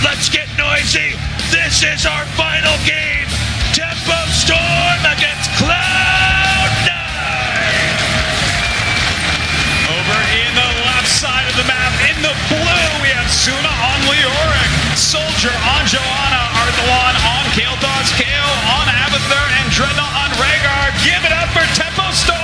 let's get noisy. This is our final game. Tempo Storm against Cloud9. Over in the left side of the map, in the blue, we have Suna on Leoric, Soldier on Johanna, Arthelon on Kael'thas, KO on Abathur, and Dreadnought on Rhaegar. Give it up for Tempo Storm!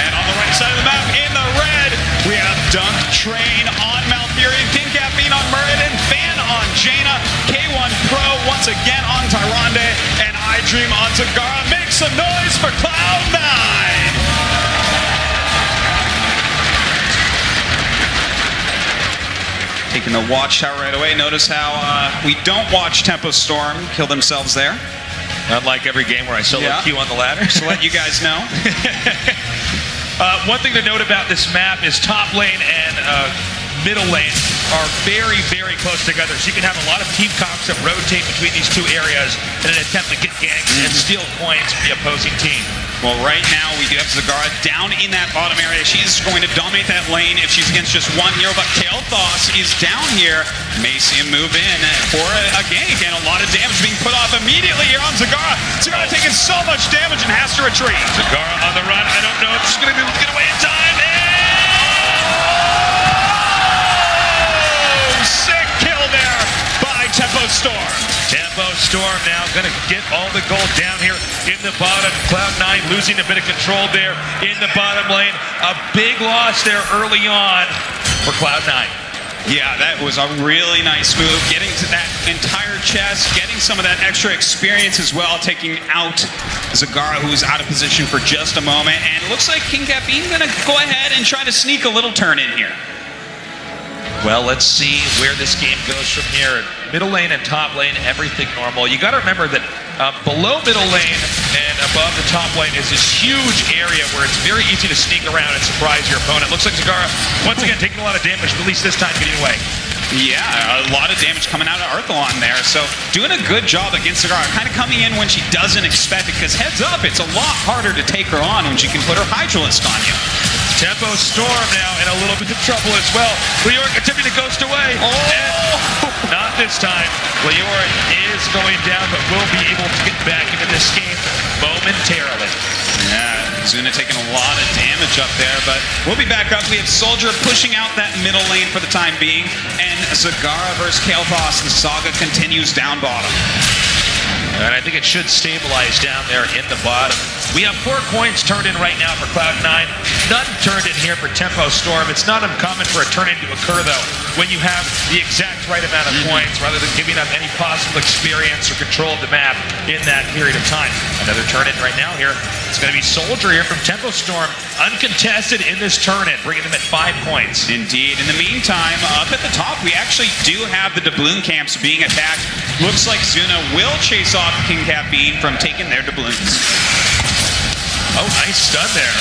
And on the right side of the map, in the red, we have Dunk Train on Malfurion, King Caffeine on Muradin, Fan on Jaina, K1 Pro once again on Tyrande, and iDream on Zagara. Make some noise for Cloud9! Taking the watchtower right away. Notice how we don't watch Tempo Storm kill themselves there. Unlike every game where I solo queue on the ladder. Just to let you guys know. One thing to note about this map is top lane and middle lane are very, very close together. So you can have a lot of team comps that rotate between these two areas in an attempt to get ganks and steal coins from the opposing team. Well, right now we do have Zagara down in that bottom area. She's going to dominate that lane if she's against just one hero, but Kael'thas is down here. May see him move in for a gank, and a lot of damage being put off immediately here on Zagara. Zagara taking so much damage and has to retreat. Zagara on the run. I don't know if she's going to be able to get away in time. Oh, sick kill there by Tempo Storm. Tempo Storm now going to get all the gold down here in the bottom. Cloud9 losing a bit of control there in the bottom lane. A big loss there early on for Cloud9. Yeah, that was a really nice move. Getting to that entire chest, getting some of that extra experience as well, taking out Zagara, who's out of position for just a moment. And it looks like King Caffeine going to go ahead and try to sneak a little turn in here. Well, let's see where this game goes from here. Middle lane and top lane, everything normal. You got to remember that below middle lane and above the top lane is this huge area where it's very easy to sneak around and surprise your opponent. Looks like Zagara, once again, taking a lot of damage, but at least this time getting away. Yeah, a lot of damage coming out of Arthelon there. So doing a good job against Zagara. Kind of coming in when she doesn't expect it, because heads up, it's a lot harder to take her on when she can put her Hydralisk on you. Tempo Storm now in a little bit of trouble as well. Leoric attempting to ghost away. And not this time. Leoric is going down, but will be able to get back into this game momentarily. Yeah, Zuna taking a lot of damage up there, but we'll be back up. We have Soldier pushing out that middle lane for the time being, and Zagara versus Kael'thas. The saga continues down bottom. And I think it should stabilize down there in the bottom. We have 4 coins turned in right now for Cloud9. None turned in here for Tempo Storm. It's not uncommon for a turn-in to occur, though, when you have the exact right amount of coins, rather than giving up any possible experience or control of the map in that period of time. Another turn-in right now here. It's going to be Soldier here from Tempo Storm, uncontested in this turn-in, bringing them at 5 points. Indeed. In the meantime, up at the top, we actually do have the doubloon camps being attacked. Looks like Zuna will chase off King Caffeine from taking their doubloons. Oh, nice stun there.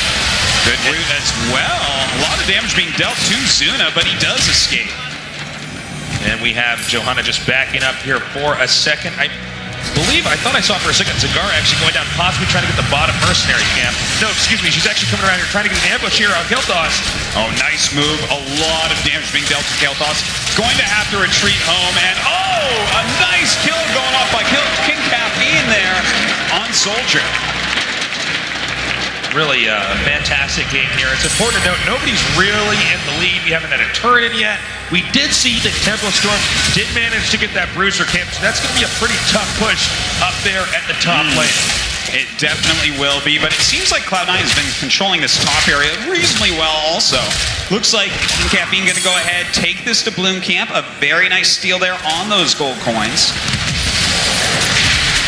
Good root as well. A lot of damage being dealt to Zuna, but he does escape. And we have Johanna just backing up here for a second. I thought I saw for a second Zagara actually going down, possibly trying to get the bottom mercenary camp. No, excuse me, she's actually coming around here trying to get an ambush here on Kael'thas. Oh, nice move. A lot of damage being dealt to Kael'thas. Going to have to retreat home, and a nice kill going off by King Caffeine there on Soldier. Really a fantastic game here. It's important to note nobody's really in the lead. We haven't had a turn in yet. We did see that Tempo Storm did manage to get that bruiser camp, so that's going to be a pretty tough push up there at the top lane. It definitely will be, but it seems like Cloud9 has been controlling this top area reasonably well also. Looks like King Caffeine going to go ahead, take this to Bloom Camp. A very nice steal there on those gold coins.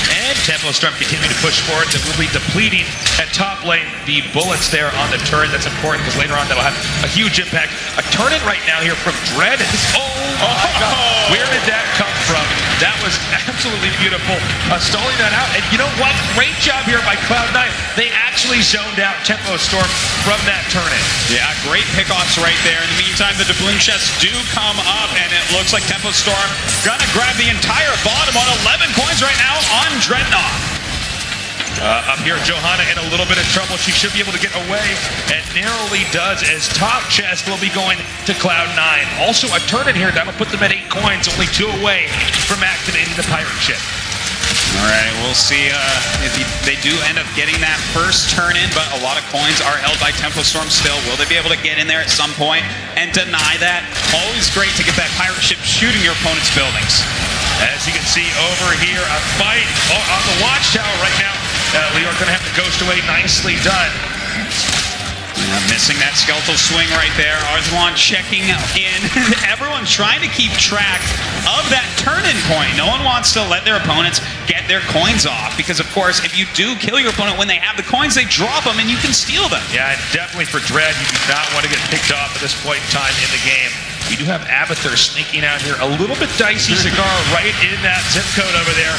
And Tempo Storm continuing to push forward. That will be depleting at top lane the bullets there on the turret. That's important because later on that'll have a huge impact. A turn in right now here from Dread. Oh my God. Where did that come from? That was absolutely beautiful. Stalling that out. And you know what? Great job here by Cloud9. They actually zoned out Tempo Storm from that turn in. Yeah, great pickoffs right there. In the meantime, the doubloon chests do come up, and it looks like Tempo Storm gonna grab the entire bottom on 11 coins right now on Dreadnought. Up here, Johanna in a little bit of trouble. She should be able to get away, and narrowly does, as Top Chest will be going to Cloud9. Also a turn in here, that'll put them at 8 coins, only 2 away from activating the pirate ship. All right, we'll see if they do end up getting that first turn in, but a lot of coins are held by Tempo Storm still. Will they be able to get in there at some point and deny that? Always great to get that pirate ship shooting your opponent's buildings. As you can see over here, a fight on the watchtower right now. Leor going to have to ghost away. Nicely done. Missing that skeletal swing right there. Arzwan checking in. Everyone trying to keep track of that turn-in point. No one wants to let their opponents get their coins off because, of course, if you do kill your opponent when they have the coins, they drop them and you can steal them. Yeah, and definitely for Dread, you do not want to get picked off at this point in time in the game. We do have Abathur sneaking out here. A little bit dicey. Cigar right in that zip code over there.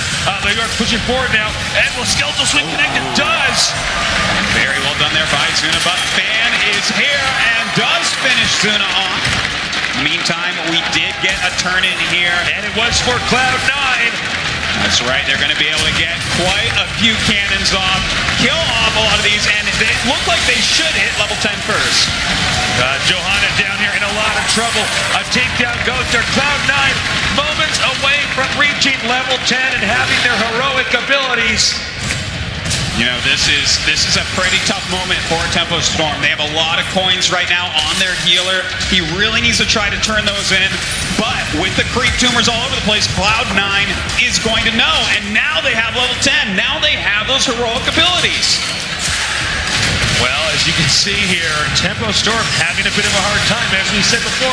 Leor pushing forward now. And will skeletal swing connect? It does. Very well done there by Zuna, but Fan is here and does finish Zuna off. Meantime, we did get a turn in here. And it was for Cloud9. That's right, they're going to be able to get quite a few cannons off, kill off a lot of these, and they look like they should hit level 10 first. Johanna down here in a lot of trouble. A takedown goes to Cloud9, moments away from reaching level 10 and having their heroic abilities. You know, this is a pretty tough moment for Tempo Storm. They have a lot of coins right now on their healer. He really needs to try to turn those in. But with the creep tumors all over the place, Cloud9 is going to know. And now they have level 10. Now they have those heroic abilities. Well, as you can see here, Tempo Storm having a bit of a hard time. As we said before,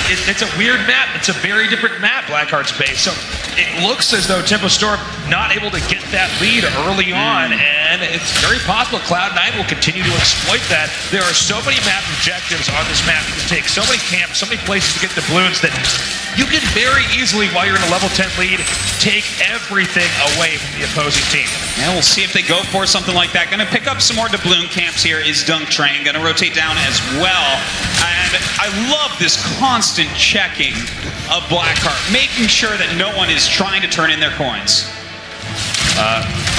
it's a weird map. It's a very different map, Blackheart's base. So it looks as though Tempo Storm not able to get that lead early on, and it's very possible Cloud9 will continue to exploit that. There are so many map objectives on this map. You can take so many camps, so many places to get the balloons that you can very easily, while you're in a level 10 lead, take everything away from the opposing team. Yeah, we'll see if they go for something like that. Going to pick up some more doubloon camps here is Dunk Train. Going to rotate down as well. And I love this constant checking of Blackheart, making sure that no one is trying to turn in their coins.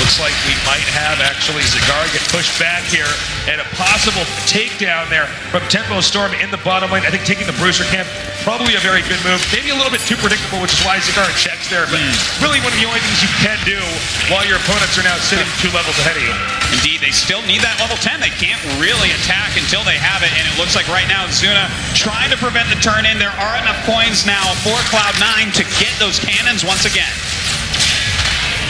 Looks like we might have actually Cigar get pushed back here, and a possible takedown there from Tempo Storm in the bottom lane. I think taking the Bruiser camp, probably a very good move. Maybe a little bit too predictable, which is why Cigar checks there, but really one of the only things you can do while your opponents are now sitting 2 levels ahead of you. Indeed, they still need that level 10. They can't really attack until they have it, and it looks like right now Zuna trying to prevent the turn in. There are enough coins now for Cloud9 to get those cannons once again.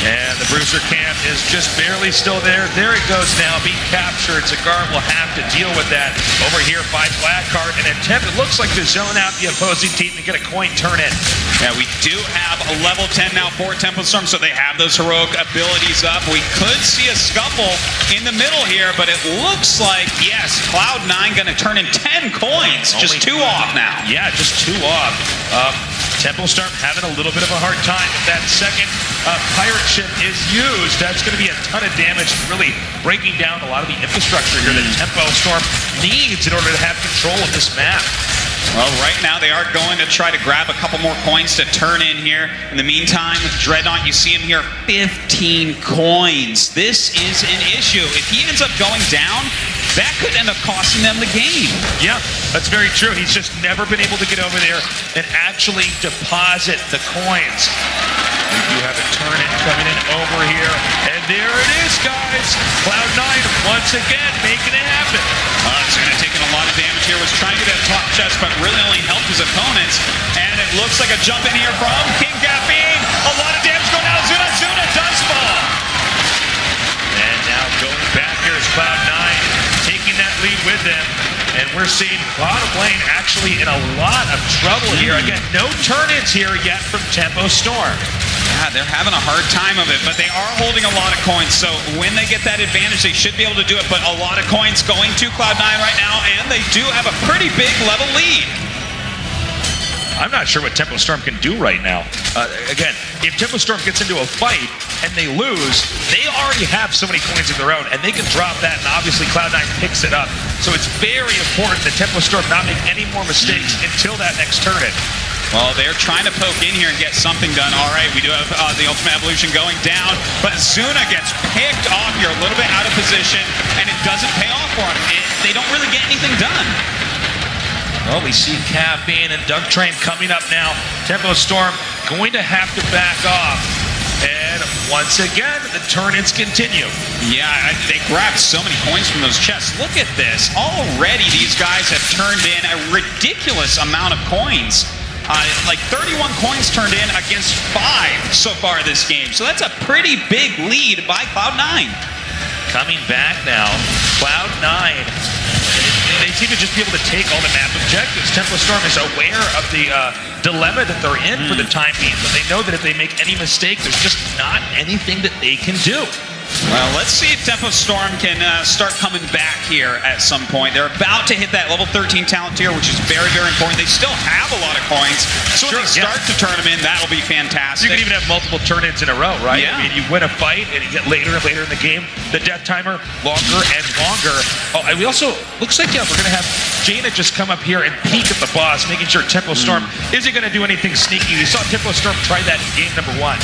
And the Bruiser camp is just barely still there. There it goes now, being captured. Cigar will have to deal with that over here by Blackheart. An attempt, it looks like, to zone out the opposing team and get a coin turn in. Yeah, we do have a level 10 now for Tempo Storm, so they have those heroic abilities up. We could see a scuffle in the middle here, but it looks like, yes, Cloud9 going to turn in 10 coins. Just 2 off now. Yeah, just 2 off. Tempo Storm having a little bit of a hard time. If that second pirate ship is used, that's going to be a ton of damage, really breaking down a lot of the infrastructure here that Tempo Storm needs in order to have control of this map. Well, right now they are going to try to grab a couple more coins to turn in here. In the meantime, Dreadnought, you see him here, 15 coins. This is an issue. If he ends up going down, that could end up costing them the game. Yeah, that's very true. He's just never been able to get over there and actually deposit the coins. We do have a turn-in coming in over here. And there it is, guys. Cloud9 once again making it happen. Zuna taking a lot of damage here. Was trying to get that top chest, but really only helped his opponents. And it looks like a jump in here from King Caffeine. A lot of damage going out of Zuna. Zuna does fall. And now going back here is Cloud9, taking that lead with them. And we're seeing bottom lane actually in a lot of trouble here. Again, no turn-ins here yet from Tempo Storm. Yeah, they're having a hard time of it, but they are holding a lot of coins. So when they get that advantage, they should be able to do it. But a lot of coins going to Cloud9 right now, and they do have a pretty big level lead. I'm not sure what Tempo Storm can do right now. Again, if Tempo Storm gets into a fight and they lose, they already have so many coins of their own, and they can drop that, and obviously Cloud9 picks it up. So it's very important that Tempo Storm not make any more mistakes until that next turn-in. Well, they're trying to poke in here and get something done. All right, we do have the Ultimate Evolution going down, but Zuna gets picked off here a little bit out of position, and it doesn't pay off for him. They don't really get anything done. Well, we see Caffeine and Doug Train coming up now. Tempo Storm going to have to back off. And once again, the turn-ins continue. Yeah, they grabbed so many coins from those chests. Look at this. Already these guys have turned in a ridiculous amount of coins. Like 31 coins turned in against 5 so far this game. So that's a pretty big lead by Cloud9. Coming back now, Cloud9. They seem to just be able to take all the map objectives. Tempo Storm is aware of the dilemma that they're in for the time being, but they know that if they make any mistake, there's just not anything that they can do. Well, let's see if Tempo Storm can start coming back here at some point. They're about to hit that level 13 talent tier, which is very, very important. They still have a lot of coins, so sure, if they start to turn them in, that'll be fantastic. You can even have multiple turn-ins in a row, right? Yeah. I mean, you win a fight, and you get later and later in the game, the death timer longer and longer. Oh, and we also, looks like, yeah, we're going to have Jaina just come up here and peek at the boss, making sure Tempo Storm isn't going to do anything sneaky. We saw Tempo Storm try that in game number 1.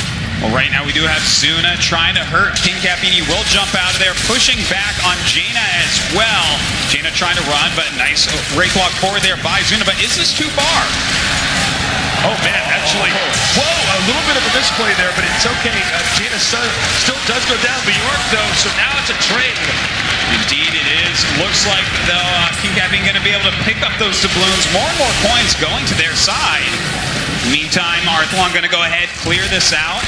Well, right now we do have Zuna trying to hurt King Caffeine. He will jump out of there, pushing back on Jaina as well. Jaina trying to run, but nice rake walk forward there by Zuna. But is this too far? Oh, man, actually, whoa, a little bit of a misplay there, but it's okay. Jaina still does go down Bjork, though, so now it's a trade. Indeed it is. Looks like, though, King Caffeine going to be able to pick up those doubloons. More and more coins going to their side. Meantime, Arthlon going to go ahead, clear this out.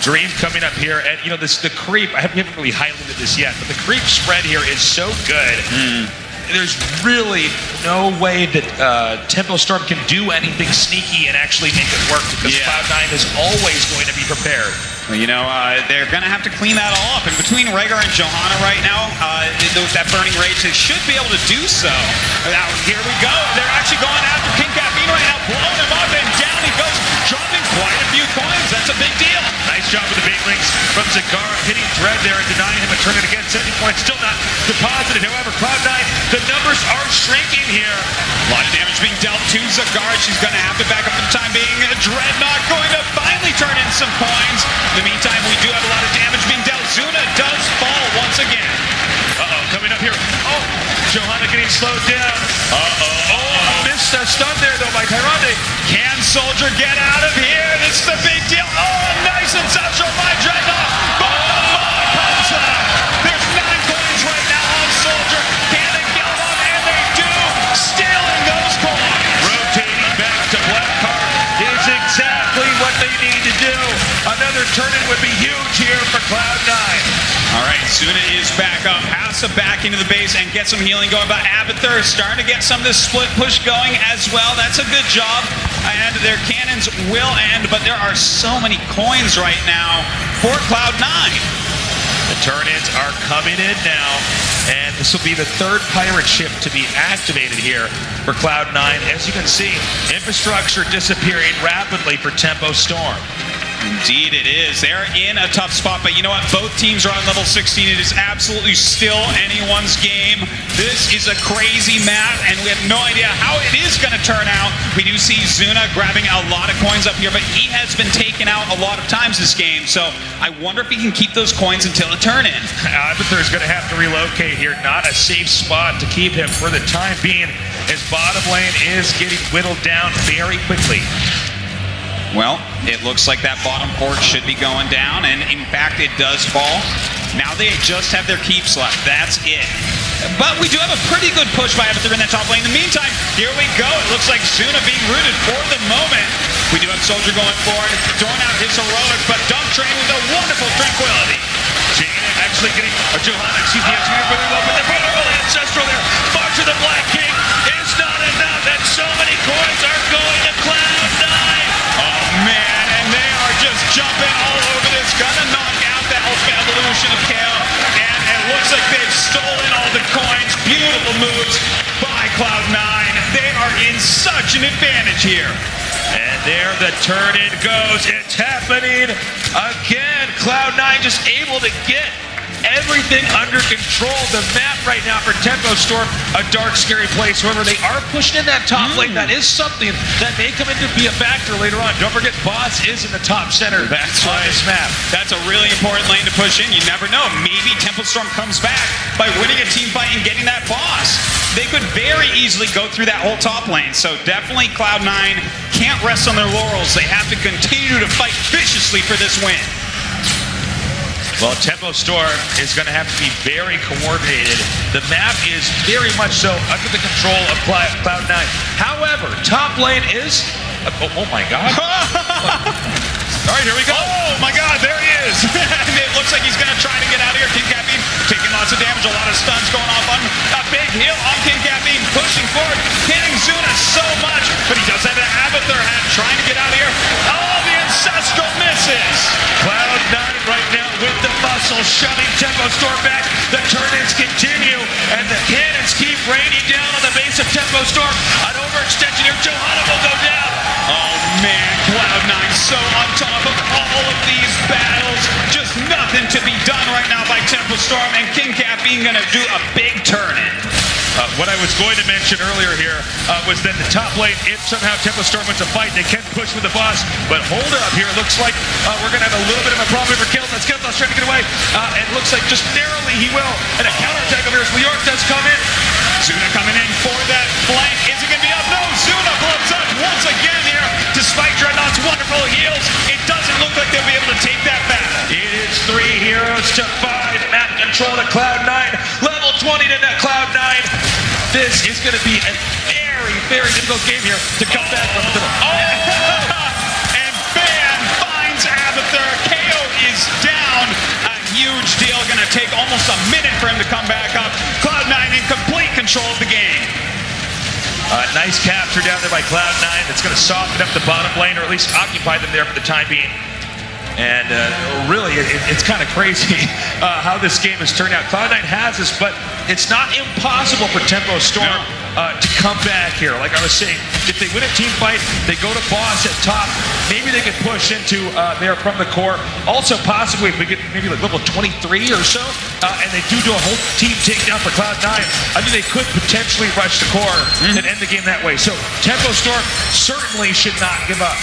Dream coming up here, and you know the creep. I haven't really highlighted this yet, but the creep spread here is so good. There's really no way that Tempo Storm can do anything sneaky and actually make it work because Cloud9 is always going to be prepared. Well, you know, they're going to have to clean that all up. And between Rhaegar and Johanna right now, that Burning Rage, they should be able to do so. Now, here we go. They're actually going after King Caffeine right now, blowing him up, and down he goes, dropping quite a few coins. That's a big deal. Nice job with the bait links from Zagara, hitting Dread there and denying him a turn it again. 70 points, still not deposited. However, Cloud9, the numbers are shrinking here. A lot of damage being dealt to Zagara. She's going to have to back up for the time being. Dreadnought going to finally turn in some coins. In the meantime, we do have a lot of damage being dealt. Zuna does fall once again. Coming up here. Oh, Johanna getting slowed down. Missed a stun there, though, by Tyrande. Can Soldier get out of here? This is the big deal. Oh, nice inception by Dreadnought. There's 9 coins right now on Soldier. Can they kill them? And they do. Stealing those coins. Rotating back to Blackheart is exactly what they need to do. Another turn-in would be huge here for Cloud9. All right, Zuna is back up, has to back into the base and get some healing going. But Abathur is starting to get some of this split push going as well. That's a good job. And their cannons will end, but there are so many coins right now for Cloud9. The turn-ins are coming in now, and this will be the 3rd pirate ship to be activated here for Cloud9. As you can see, infrastructure disappearing rapidly for Tempo Storm. Indeed it is. They're in a tough spot, but you know what? Both teams are on level 16. It is absolutely still anyone's game. This is a crazy map, and we have no idea how it is going to turn out. We do see Zuna grabbing a lot of coins up here, but he has been taken out a lot of times this game, so I wonder if he can keep those coins until a turn-in. Abathur is going to have to relocate here. Not a safe spot to keep him for the time being, as bottom lane is getting whittled down very quickly. Well, it looks like that bottom port should be going down, and in fact, it does fall. Now they just have their keeps left. That's it. But we do have a pretty good push by Abathur in that top lane. In the meantime, here we go. It looks like Zuna being rooted for the moment. We do have Soldier going forward, throwing out his heroics, but Dump Train with a wonderful tranquility. Jaina actually getting, Johanna, excuse me, actually really well, but the beautiful ancestral there. Far to the Black King is not enough, and so many coins are going to Cloud9. Oh man, and they are just jumping all over this, gonna knock out that Ultimate Evolution of Kale, and it looks like they've stolen all the coins. Beautiful moves by Cloud9. They are in such an advantage here. And there the turn-in goes. It's happening again. Cloud9 just able to get everything under control. The map right now for Tempo Storm, a dark, scary place. However, they are pushing in that top lane. That is something that may come in to be a factor later on. Don't forget, Boss is in the top center. That's on right. this map. That's a really important lane to push in. You never know. Maybe Tempo Storm comes back by winning a team fight and getting that boss. They could very easily go through that whole top lane. So definitely Cloud9 can't rest on their laurels. They have to continue to fight viciously for this win. Well, Tempo Storm is going to have to be very coordinated. The map is very much so under the control of Cloud9. However, top lane is... Oh my God. All right, here we go. Oh my God, there he is. And it looks like he's going to try to get out of here. King Caffeine taking lots of damage, a lot of stuns going off on a big heal on King Caffeine, pushing forward, hitting Zuna so much, but he does have an Abathur hat trying to get out of here. Oh, the Ancestral misses. Cloud9 right now with the muscle, shoving Tempo Storm back. The turn-ins continue, and the cannons keep raining down on the base of Tempo Storm. An overextension here, Johanna will go down. Oh man, Cloud9 so on top of all of these battles. Just nothing to be done right now by Tempo Storm, and King Caffeine gonna do a big turn-in. What I was going to mention earlier here was that the top lane, if somehow Tempo Storm wins a fight, they can push with the boss. But hold up here, it looks like we're going to have a little bit of a problem for Kills. That's Kills trying to get away. And it looks like just narrowly he will. And a counterattack over here as Leoric does come in. Zuna coming in for that flank. Is it going to be up? No, Zuna blows up once again here. Despite Dreadnought's wonderful heals, it doesn't look like they'll be able to take that battle. It is 3 heroes to 5. Map control to Cloud9. Level 20 to Cloud9. This is going to be a very, very difficult game here to come back from the middle. Oh! And Ban finds Abathur. KO is down. A huge deal. Going to take almost a minute for him to come back up. Cloud9 in complete control of the game. Nice capture down there by Cloud9. That's going to soften up the bottom lane, or at least occupy them there for the time being. And really, it's kind of crazy how this game has turned out. Cloud9 has this, but it's not impossible for Tempo Storm to come back here. Like I was saying, if they win a team fight, they go to boss at top. Maybe they could push into there from the core. Also, possibly if we get maybe like level 23 or so, and they do a whole team takedown for Cloud9, I think they could potentially rush the core and end the game that way. So Tempo Storm certainly should not give up.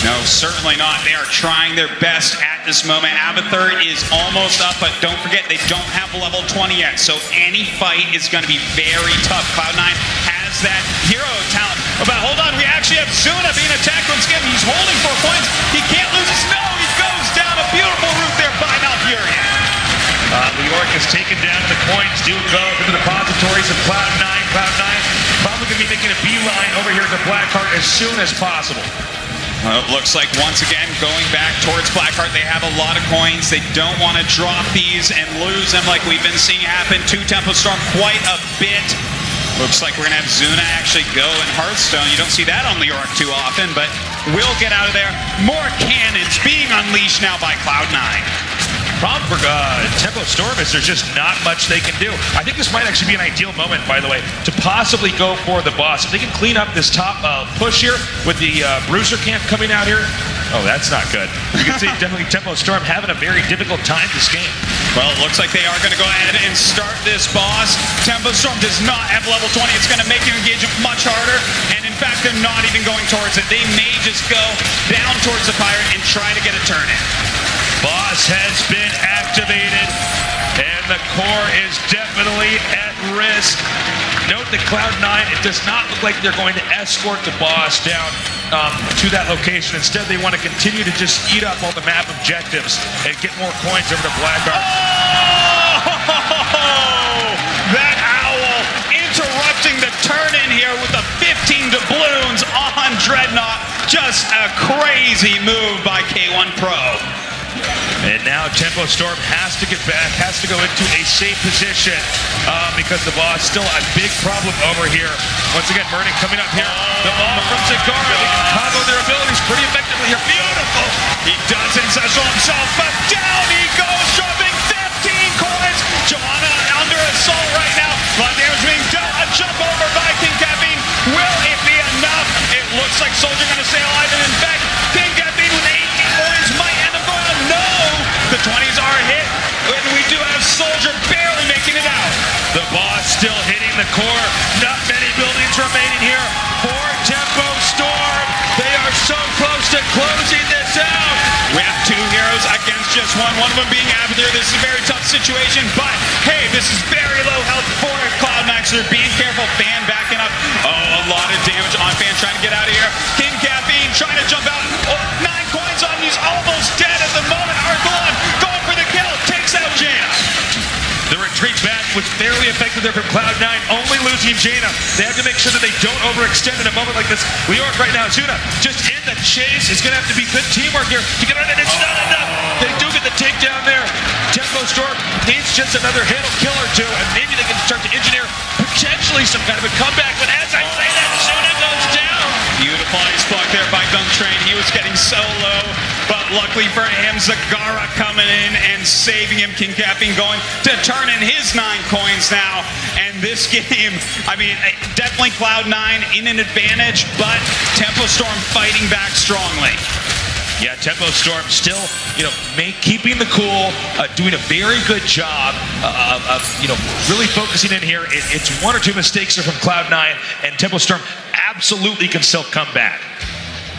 No, certainly not. They are trying their best at this moment. Abathur is almost up, but don't forget, they don't have level 20 yet, so any fight is going to be very tough. Cloud9 has that hero talent. But hold on, we actually have Zuna being attacked once again. He's holding 4 points. He can't lose his. No, he goes down. A beautiful route there by Malfurion. Leoric is taken down. The coins do go to the depositories of Cloud9. Cloud9 probably going to be making a beeline over here to Blackheart as soon as possible. It looks like once again going back towards Blackheart. They have a lot of coins. They don't want to drop these and lose them like we've been seeing happen to Tempo Storm quite a bit. Looks like we're going to have Zuna actually go in Hearthstone. You don't see that on Leoric too often, but we'll get out of there. More cannons being unleashed now by Cloud9. Problem for Tempo Storm is there's just not much they can do. I think this might actually be an ideal moment, by the way, to possibly go for the boss. If they can clean up this top push here with the Bruiser camp coming out here, oh, that's not good. You can see definitely Tempo Storm having a very difficult time this game. Well, it looks like they are going to go ahead and start this boss. Tempo Storm does not have level 20. It's going to make the engagement much harder. And in fact, they're not even going towards it. They may just go down towards the Pirate and try to get a turn in. Boss has been activated, and the core is definitely at risk. Note that Cloud9, it does not look like they're going to escort the boss down to that location. Instead, they want to continue to just eat up all the map objectives and get more coins over to Blackheart. Oh! That owl interrupting the turn-in here with the 15 doubloons on Dreadnought. Just a crazy move by K1 Pro. And now Tempo Storm has to get back, has to go into a safe position because the boss still a big problem over here. Once again, Mernic coming up here. The ball from Zagara. They can combo their abilities pretty effectively here. Beautiful. He does Ancestral himself, but down he goes, dropping 15 coins. Johanna under assault right now. A lot of damage being dealt. A jump over by King Caffeine. Will it be enough? It looks like Soldier going to stay alive, and in fact, King Caffeine with 18 coins might end up going on. No! The 20s are hit, and we do have Soldier closing this out. We have two heroes against just one. One of them being Abther. This is a very tough situation, but hey, this is very low health for Cloud9, so they're being careful. Fan backing up. Oh, a lot of damage on Fan trying to get out of here. King Caffeine trying to jump out. Oh, 9 coins on him. He's almost dead at the moment. Archelon going for the kill. Takes out Jaina. The retreat back was fairly effective there from Cloud9, only losing Jaina. They have to make sure that they don't overextend in a moment like this. Leoric right now, Zuna just in the chase. It's going to have to be good teamwork here to get on it. It's not enough. They do get the takedown there. Tempo Storm needs just another hit or kill or two, and maybe they can start to engineer potentially some kind of a comeback. But as I say that, Zuna goes down. Beautiful ice block there by Dunk Train. He was getting so low, but luckily for him, Zagara coming in and saving him. King Caffeine going to turn in his 9 coins now. And this game, I mean, definitely Cloud9 in an advantage, but Tempo Storm fighting back strongly. Yeah, Tempo Storm still, keeping the cool, doing a very good job of really focusing in here. It's 1 or 2 mistakes are from Cloud9, and Tempo Storm absolutely can still come back.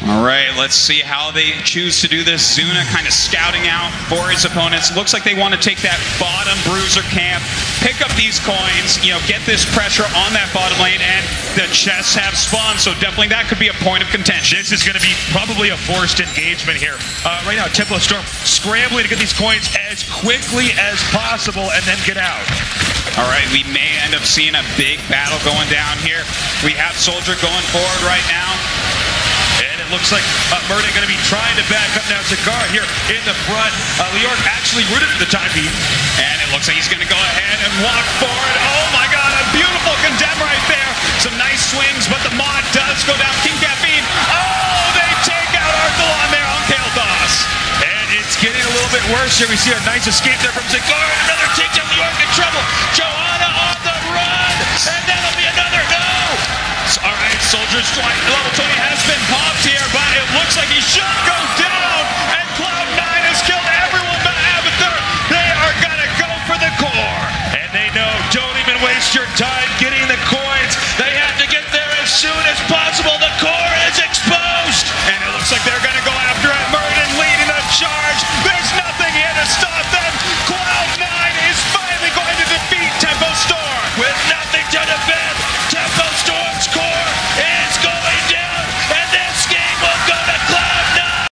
All right, let's see how they choose to do this. Zuna kind of scouting out for his opponents. Looks like they want to take that bottom bruiser camp, pick up these coins, get this pressure on that bottom lane, and the chests have spawned, so definitely that could be a point of contention. This is going to be probably a forced engagement here. Right now, Tempo Storm scrambling to get these coins as quickly as possible and then get out. All right, we may end up seeing a big battle going down here. We have Soldier going forward right now. And it looks like Murday going to be trying to back up now. Zagara here in the front. Leoric actually rooted for the time being. And it looks like he's going to go ahead and walk forward. Oh my God, a beautiful condemn right there. Some nice swings, but the mod does go down. King Caffeine. Oh, they take out Archelon there on Kael'thas. And it's getting a little bit worse here. We see a nice escape there from Zagara. Another takedown. Leoric in trouble. Johanna on the run. And that'll be another. No. All right, Soldier's level 20 has been